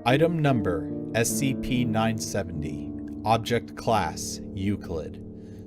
Item Number SCP-970. Object Class Euclid.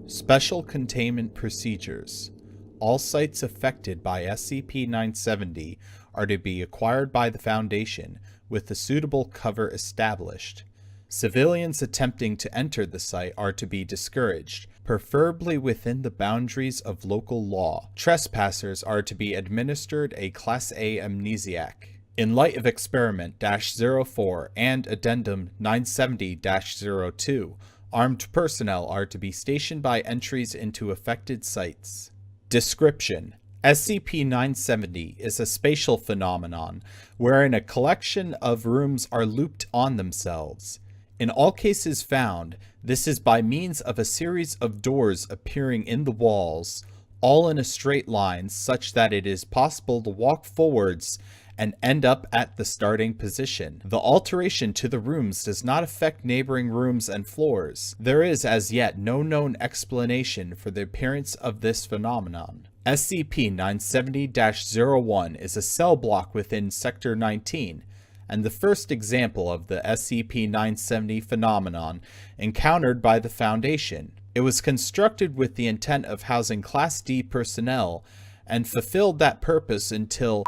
Special Containment Procedures. All sites affected by SCP-970 are to be acquired by the Foundation with a suitable cover established. Civilians attempting to enter the site are to be discouraged, preferably within the boundaries of local law. Trespassers are to be administered a Class A amnesiac. In light of Experiment-04 and Addendum 970-02, armed personnel are to be stationed by entries into affected sites. Description: SCP-970 is a spatial phenomenon wherein a collection of rooms are looped on themselves. In all cases found, this is by means of a series of doors appearing in the walls, all in a straight line such that it is possible to walk forwards and end up at the starting position. The alteration to the rooms does not affect neighboring rooms and floors. There is as yet no known explanation for the appearance of this phenomenon. SCP-970-01 is a cell block within Sector 19, and the first example of the SCP-970 phenomenon encountered by the Foundation. It was constructed with the intent of housing Class D personnel, and fulfilled that purpose until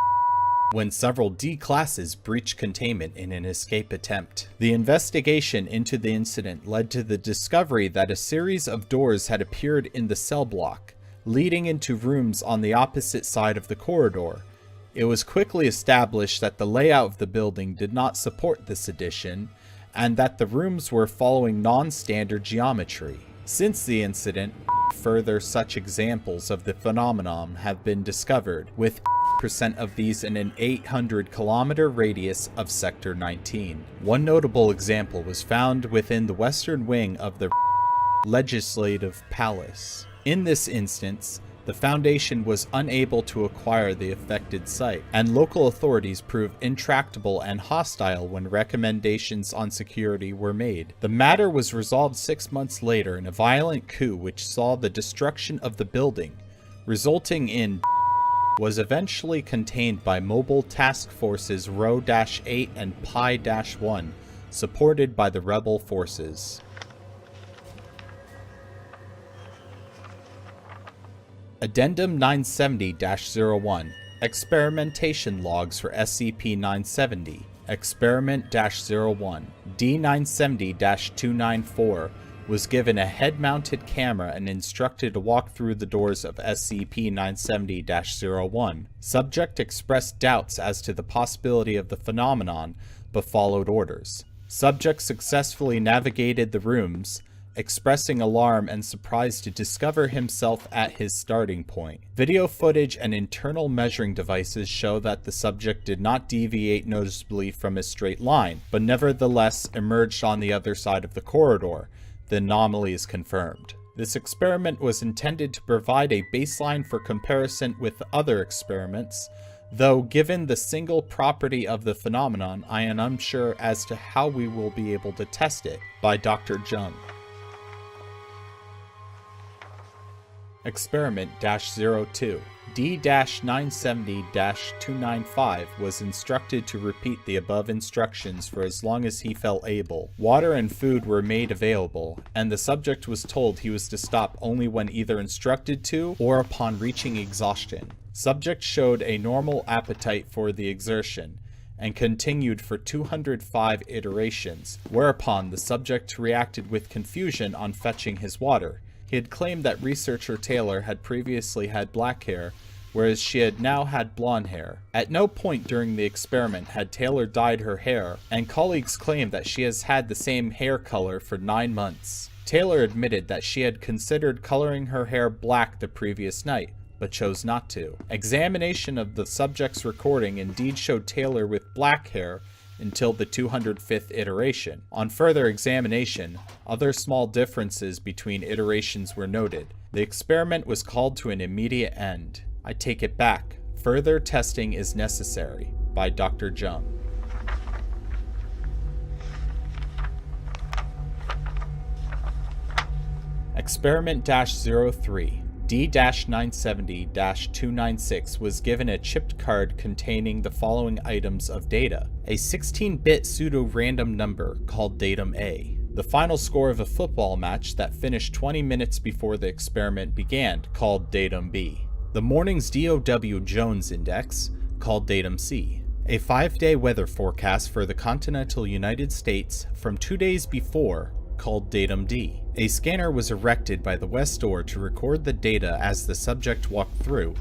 when several D classes breached containment in an escape attempt. The investigation into the incident led to the discovery that a series of doors had appeared in the cell block, leading into rooms on the opposite side of the corridor. It was quickly established that the layout of the building did not support this addition, and that the rooms were following non-standard geometry. Since the incident, further such examples of the phenomenon have been discovered, with percent of these in an 800-kilometer radius of Sector 19. One notable example was found within the western wing of the Legislative Palace. In this instance, the Foundation was unable to acquire the affected site, and local authorities proved intractable and hostile when recommendations on security were made. The matter was resolved 6 months later in a violent coup which saw the destruction of the building, resulting in was eventually contained by Mobile Task Forces Rho-8 and Pi-1, supported by the rebel forces. Addendum 970-01. Experimentation Logs for SCP-970. Experiment-01. D-970-294 was given a head-mounted camera and instructed to walk through the doors of SCP-970-01. Subject expressed doubts as to the possibility of the phenomenon, but followed orders. Subject successfully navigated the rooms, expressing alarm and surprise to discover himself at his starting point. Video footage and internal measuring devices show that the subject did not deviate noticeably from a straight line, but nevertheless emerged on the other side of the corridor. The anomaly is confirmed. This experiment was intended to provide a baseline for comparison with other experiments, though given the single property of the phenomenon, I am unsure as to how we will be able to test it. By Dr. Jung. Experiment-02. D-970-295 was instructed to repeat the above instructions for as long as he felt able. Water and food were made available, and the subject was told he was to stop only when either instructed to or upon reaching exhaustion. Subject showed a normal appetite for the exertion, and continued for 205 iterations, whereupon the subject reacted with confusion on fetching his water. He had claimed that researcher Taylor had previously had black hair, whereas she had now had blonde hair. At no point during the experiment had Taylor dyed her hair, and colleagues claimed that she has had the same hair color for 9 months. Taylor admitted that she had considered coloring her hair black the previous night, but chose not to. Examination of the subject's recording indeed showed Taylor with black hair until the 205th iteration. On further examination, other small differences between iterations were noted. The experiment was called to an immediate end. I take it back. Further testing is necessary. By Dr. Jung. Experiment-03. D-970-296 was given a chipped card containing the following items of data: a 16-bit pseudo-random number called datum A, the final score of a football match that finished 20 minutes before the experiment began called datum B, the morning's DOW Jones Index called datum C, a 5-day weather forecast for the continental United States from 2 days before called datum D. A scanner was erected by the west door to record the data as the subject walked through.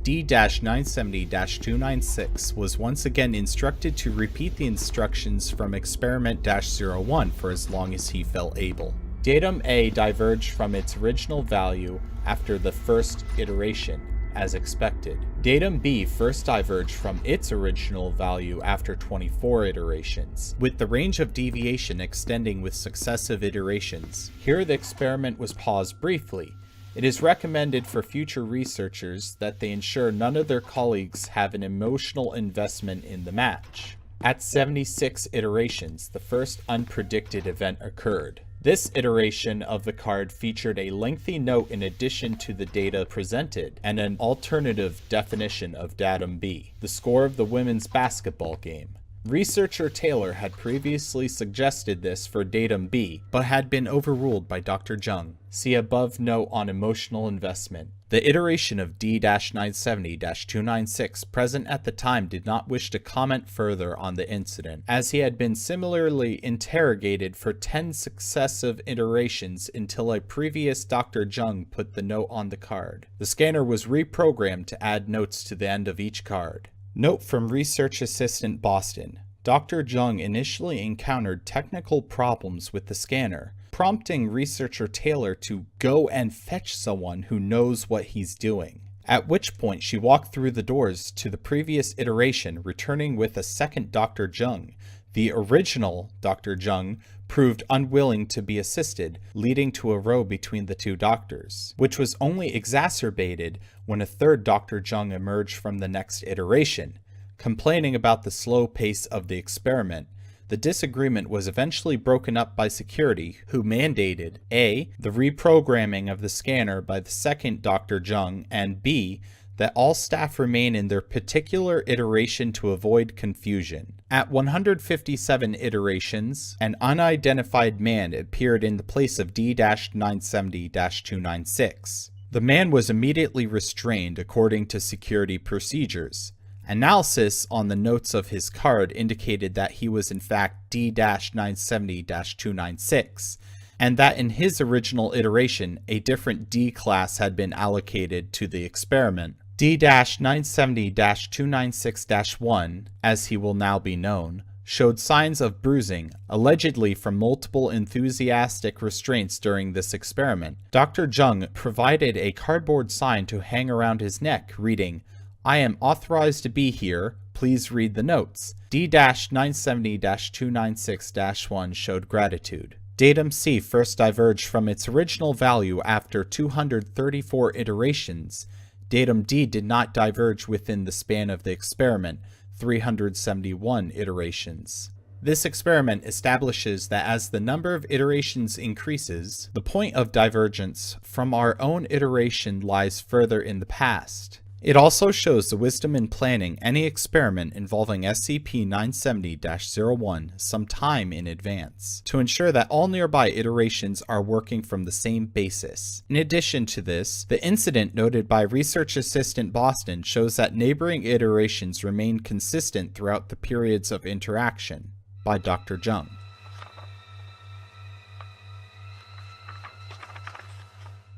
D-970-296 was once again instructed to repeat the instructions from Experiment-01 for as long as he felt able. Datum A diverged from its original value after the first iteration, as expected. Datum B first diverged from its original value after 24 iterations, with the range of deviation extending with successive iterations. Here the experiment was paused briefly. It is recommended for future researchers that they ensure none of their colleagues have an emotional investment in the match. At 76 iterations, the first unpredicted event occurred. This iteration of the card featured a lengthy note in addition to the data presented, and an alternative definition of datum B, the score of the women's basketball game. Researcher Taylor had previously suggested this for datum B, but had been overruled by Dr. Jung. See above note on emotional investment. The iteration of D-970-296 present at the time did not wish to comment further on the incident, as he had been similarly interrogated for 10 successive iterations until a previous Dr. Jung put the note on the card. The scanner was reprogrammed to add notes to the end of each card. Note from Research Assistant Boston. Dr. Jung initially encountered technical problems with the scanner, prompting researcher Taylor to go and fetch someone who knows what he's doing. At which point she walked through the doors to the previous iteration, returning with a second Dr. Jung. The original Dr. Jung proved unwilling to be assisted, leading to a row between the two doctors, which was only exacerbated when a third Dr. Jung emerged from the next iteration, complaining about the slow pace of the experiment. The disagreement was eventually broken up by security, who mandated A, the reprogramming of the scanner by the second Dr. Jung, and B, that all staff remain in their particular iteration to avoid confusion. At 157 iterations, an unidentified man appeared in the place of D-970-296. The man was immediately restrained according to security procedures. Analysis on the notes of his card indicated that he was in fact D-970-296, and that in his original iteration, a different D class had been allocated to the experiment. D-970-296-1, as he will now be known, showed signs of bruising, allegedly from multiple enthusiastic restraints during this experiment. Dr. Jung provided a cardboard sign to hang around his neck, reading, "I am authorized to be here, please read the notes." D-970-296-1 showed gratitude. Datum C first diverged from its original value after 234 iterations. Datum D did not diverge within the span of the experiment, 371 iterations. This experiment establishes that as the number of iterations increases, the point of divergence from our own iteration lies further in the past. It also shows the wisdom in planning any experiment involving SCP-970-01 some time in advance, to ensure that all nearby iterations are working from the same basis. In addition to this, the incident noted by Research Assistant Boston shows that neighboring iterations remain consistent throughout the periods of interaction. By Dr. Jung.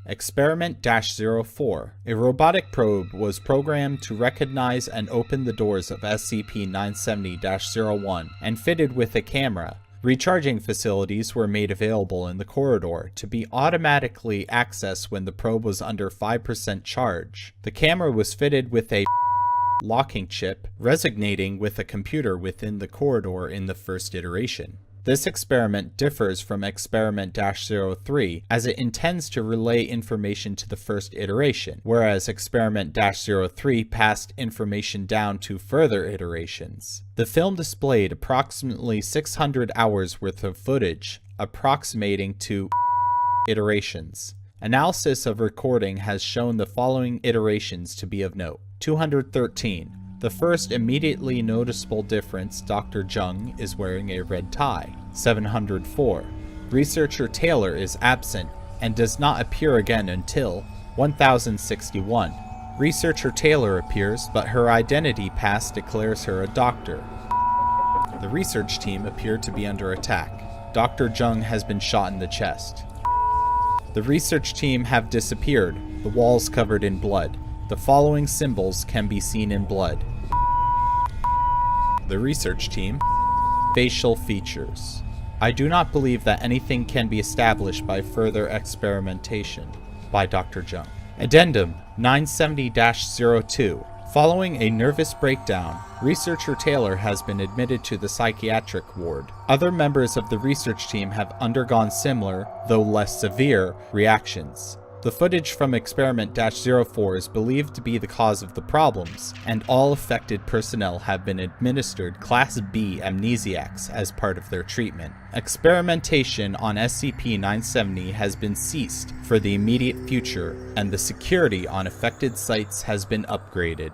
Experiment-04. A robotic probe was programmed to recognize and open the doors of SCP-970-01 and fitted with a camera. Recharging facilities were made available in the corridor to be automatically accessed when the probe was under 5% charge. The camera was fitted with a locking chip, resonating with a computer within the corridor in the first iteration. This experiment differs from Experiment-03 as it intends to relay information to the first iteration, whereas Experiment-03 passed information down to further iterations. The film displayed approximately 600 hours worth of footage, approximating to iterations. Analysis of recording has shown the following iterations to be of note. 213. The first immediately noticeable difference, Dr. Jung is wearing a red tie. 704. Researcher Taylor is absent and does not appear again until 1061. Researcher Taylor appears, but her identity pass declares her a doctor. The research team appeared to be under attack. Dr. Jung has been shot in the chest. The research team have disappeared, the walls covered in blood. The following symbols can be seen in blood. The research team. Facial features. I do not believe that anything can be established by further experimentation. By Dr. Jung. Addendum 970-02. Following a nervous breakdown, researcher Taylor has been admitted to the psychiatric ward. Other members of the research team have undergone similar, though less severe, reactions. The footage from Experiment-04 is believed to be the cause of the problems, and all affected personnel have been administered Class B amnesiacs as part of their treatment. Experimentation on SCP-970 has been ceased for the immediate future, and the security on affected sites has been upgraded.